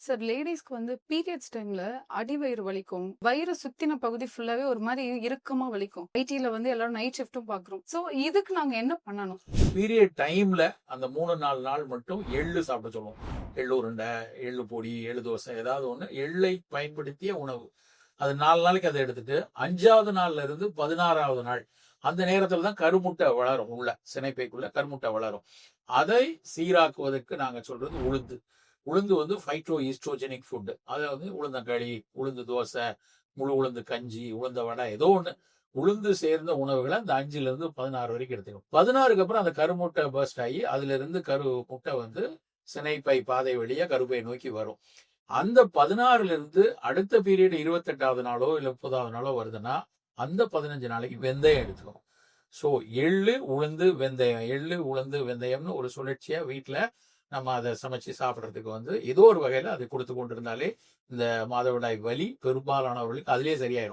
Sir லேடிஸ்க்கு வந்து periods டைம்ல அடிவயிறு வலிக்கும், வயிறு சுத்தின பகுதி ஃபுல்லாவே ஒரு மாதிரி இறுக்கமா வலிக்கும். ஐடில வந்து எல்லாரும் நைட் ஷிஃப்ட்டும் பாக்குறோம். சோ இதுக்கு நாங்க என்ன பண்ணணும்? பீரியட் டைம்ல அந்த 3-4 நாள் மட்டும் எள்ளு சாப்பிட சொல்லுவோம். எள்ளு உருண்டை, எள்ளு பொடி, எள்ளு தோசை ஏதாவது ஒண்ணு எள்ளை பயன்படுத்திய உணவு. அது 4 நாளைக்கு அதை எடுத்துட்டு 5வது நாள்ல இருந்து 16வது நாள் அந்த நேரத்துல தான் கருமுட்டை வளரும். உள்ள சினைப்பைக்குள்ள கருமுட்டை வளரும். அதை சீராக்குவதற்கு நாங்க சொல்றது உளுந்து. உளுந்து வந்து ஃபைட்டோ ஈஸ்ட்ரோஜெனிக் ஃபுட். அதாவது உளுந்தங்களி, உளுந்து தோசை, முழு உளுந்து கஞ்சி, உளுந்த வடை ஏதோ ஒண்ணு உளுந்து சேர்ந்த உணவுகளை அந்த 5ல இருந்து 16 வரைக்கும் எடுத்துக்கணும். 16க்கு அப்புறம் அந்த கருமுட்டை பர்ஸ்ட் ஆகி அதுல இருந்து முட்டை வந்து சினைப்பை பாதை வழியா கருப்பை நோக்கி வரும். அந்த 16ல இருந்து அடுத்த பீரியட் 28வது நாளோ இல்ல 30வது நாளோ வருதுன்னா அந்த 15 நாளைக்கு வெந்தயம் எடுத்துக்கணும். ஸோ எள்ளு உளுந்து வெந்தயம், எள்ளு உளுந்து வெந்தயம்னு ஒரு சுழற்சியா வீட்டுல நம்ம அதை சமைச்சு சாப்பிட்றதுக்கு வந்து ஏதோ ஒரு வகையில அதை கொடுத்து கொண்டு இருந்தாலே இந்த மாதவிடாய் வலி பெரும்பாலானவர்களுக்கு அதுலயே சரியாயிடும்.